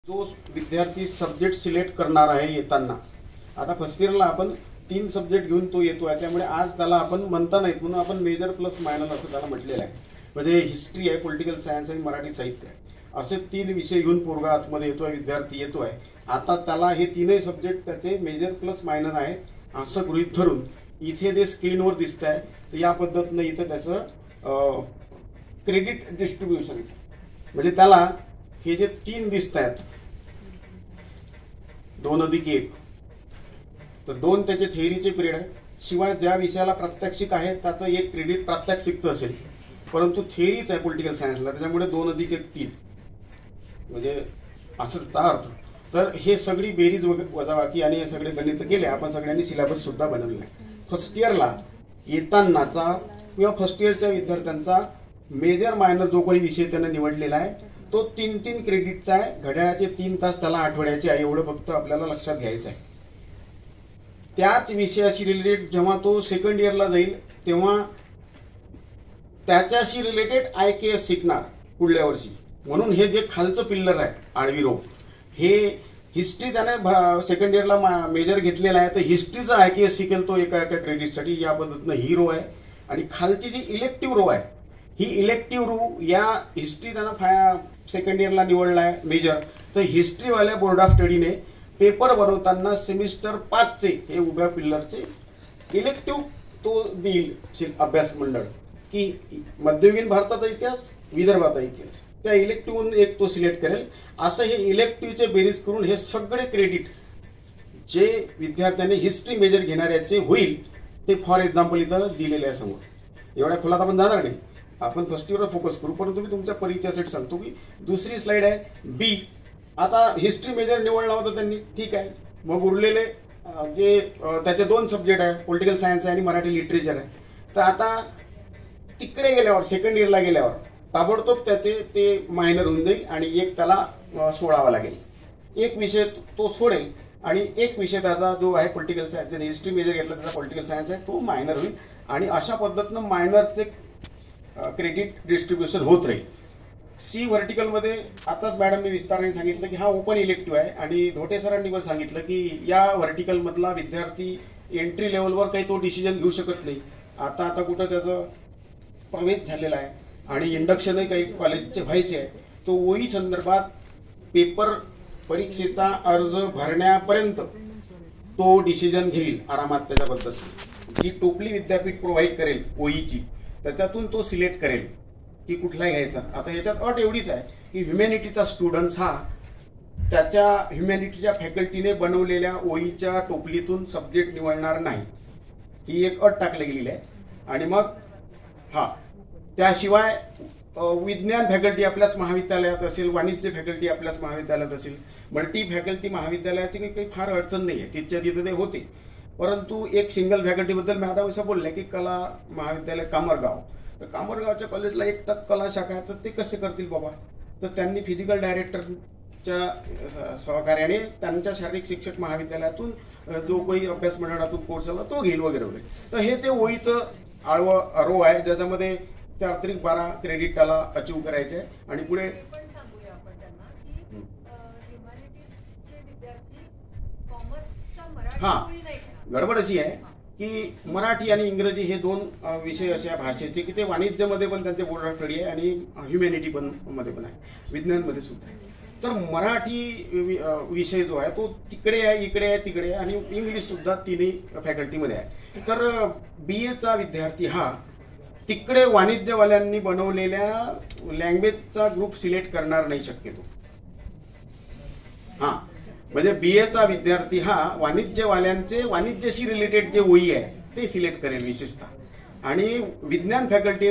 जो विद्यार्थी subject select करणार आहे येताना, आता फर्स्ट इयरला आपण 3 सब्जेक्ट घेऊन तो येतो आहे, त्यामुळे आज त्याला आपण म्हणता नाहीत म्हणून आपण मेजर प्लस मायनर असं त्याला म्हटलेलं आहे. म्हणजे हिस्ट्री आहे, पॉलिटिकल सायन्स आणि मराठी साहित्य आहे, असे 3 विषय घेऊन पोरगा आतमध्ये येतोय, विद्यार्थी येतोय. आता त्याला हे 3ही सब्जेक्ट त्याचे मेजर प्लस मायनर आहे असं गृहीत धरून इथे जे स्क्रीनवर दिसत आहे, तर या पद्धतीनं इथं त्याचं क्रेडिट डिस्ट्रीब्युशन, म्हणजे त्याला हे जे 3 दिसत आहेत 2+1, तर 2 त्याचे थेअरीचे पिरियड आहे. शिवाय ज्या विषयाला प्रात्यक्षिक आहे त्याचं 1 क्रेडिट प्रात्यक्षिकचं असेल, परंतु थेअरीच आहे पॉलिटिकल सायन्सला, त्याच्यामुळे 2+1 3, म्हणजे असंचा अर्थ. तर हे सगळी बेरीज वजाबाकी आणि हे सगळे गणित केले आपण, सगळ्यांनी सिलेबस सुद्धा बनवला आहे. फर्स्ट इयरला येतानाचा किंवा फर्स्ट इयरच्या विद्यार्थ्यांचा मेजर मायनर जो कोणी विषय त्यांना निवडलेला आहे तो 3-3 क्रेडिटचा आहे. घड्याळाचे 3 तास त्याला आठवड्याचे आहे, एवढं फक्त आपल्याला लक्षात घ्यायचं आहे. त्याच विषयाशी रिलेटेड जेव्हा तो सेकंड इयरला जाईल तेव्हा त्याच्याशी रिलेटेड IKS शिकणार पुढल्या वर्षी. म्हणून हे जे खालचं पिल्लर आहे आळवी रो, हे हिस्ट्री त्याने सेकंड इयरला मेजर घेतलेला आहे, तर हिस्ट्रीचा IKS शिकेल तो एका क्रेडिटसाठी. या पद्धतीनं ही रो आहे. आणि खालची जी इलेक्टिव्ह रो आहे, ही इलेक्टिव्ह रो या हिस्ट्री त्यांना सेकंड इयरला निवडला आहे मेजर, तर हिस्ट्रीवाल्या बोर्ड ऑफ स्टडीने पेपर बनवताना सेमिस्टर 5चे हे उभ्या पिल्लरचे इलेक्टिव्ह तो देईल अभ्यास मंडळ, की मध्ययुगीन भारताचा इतिहास, विदर्भाचा इतिहास, त्या इलेक्टिव्हहून एक तो सिलेक्ट करेल. असं हे इलेक्टिव्हचे बेरीज करून हे सगळे क्रेडिट जे विद्यार्थ्यांनी हिस्ट्री मेजर घेणाऱ्याचे होईल ते फॉर एक्झाम्पल इथं दिलेले आहे समोर. एवढ्या खोलात आपण जाणार नाही, आपण फर्स्ट इयरवर फोकस करू. परंतु मी तुमच्या परिचयासाठी सांगतो की दुसरी स्लाइड आहे बी. आता हिस्ट्री मेजर निवडला होता त्यांनी, ठीक आहे. मग उरलेले जे त्याचे 2 सब्जेक्ट आहे, पॉलिटिकल सायन्स आहे आणि मराठी लिटरेचर आहे. तर आता तिकडे गेल्यावर सेकंड इयरला गेल्यावर ताबडतोब त्याचे ते मायनर होऊन जाईल आणि एक त्याला सोडावा लागेल. एक विषय तो सोडेल आणि एक विषय त्याचा जो आहे पॉलिटिकल सायन्स, त्याने हिस्ट्री मेजर घेतला त्याचा पॉलिटिकल सायन्स आहे, तो मायनर होईल. आणि अशा पद्धतीनं मायनरचे क्रेडिट डिस्ट्रीब्युशन होत राहील. सी व्हर्टिकलमध्ये आताच मॅडमने विस्ताराने सांगितलं की हा ओपन इलेक्टिव्ह आहे, आणि ढोटे सरांनी पण सांगितलं की या व्हर्टिकलमधला विद्यार्थी एंट्री लेवलवर काही तो डिसिजन घेऊ शकत नाही. आता कुठं त्याचं प्रवेश झालेला आहे आणि इंडक्शनही काही कॉलेजचे व्हायचे आहे, तो ओई संदर्भात पेपर परीक्षेचा अर्ज भरण्यापर्यंत तो डिसिजन घेईल आरामात. त्याच्या पद्धतीने जी टोपली विद्यापीठ प्रोव्हाइड करेल ओईची, त्याच्यातून तो सिलेक्ट करेल की कुठला घ्यायचा. आता याच्यात अट एवढीच आहे की ह्युमॅनिटीचा स्टुडंट्स हा त्याच्या ह्युमॅनिटीच्या फॅकल्टीने बनवलेल्या ओईच्या टोपलीतून सब्जेक्ट निवडणार नाही, ही एक अट टाकली गेलेली आहे. आणि मग त्याशिवाय विज्ञान फॅकल्टी आपल्याच महाविद्यालयात असेल, वाणिज्य फॅकल्टी आपल्याच महाविद्यालयात असेल, मल्टी फॅकल्टी महाविद्यालयाची काही फार अडचण नाही आहे, तिथच्या तिथे ते होते. परंतु एक सिंगल फॅकल्टीबद्दल मॅडम असं बोलले की कला महाविद्यालय कामरगाव, तर कामरगावच्या कॉलेजला 1 कला शाखा आहे, तर ते कसे करतील बाबा. तर त्यांनी फिजिकल डायरेक्टरच्या सहकार्याने त्यांच्या शारीरिक शिक्षक महाविद्यालयातून जो काही अभ्यास मंडळातून कोर्स आला तो घेईल वगैरे वगैरे. तर हे ते ओईचं आळवं रो आहे, ज्याच्यामध्ये 4-12 क्रेडिट त्याला अचीव करायचे आहे. आणि पुढे गडबड अशी आहे की मराठी आणि इंग्रजी हे 2 विषय अशा भाषेचे की ते वाणिज्यमध्ये पण त्यांचे बोर्ड ऑफ स्टडी आहे आणि ह्युमॅनिटी पण मध्ये पण आहे, विज्ञानमध्ये सुद्धा आहे. तर मराठी विषय जो आहे तो तिकडे आहे, इकडे आहे, तिकडे आहे, आणि इंग्लिश सुद्धा 3ही फॅकल्टीमध्ये आहे. तर BAचा विद्यार्थी हा तिकडे वाणिज्यवाल्यांनी बनवलेल्या लँग्वेजचा ग्रुप सिलेक्ट करणार नाही शक्यतो. म्हणजे BAचा विद्यार्थी हा वाणिज्यवाल्यांचे वाणिज्याशी रिलेटेड जे ओई आहे ते सिलेक्ट करेल विशेषतः. आणि विज्ञान फॅकल्टीने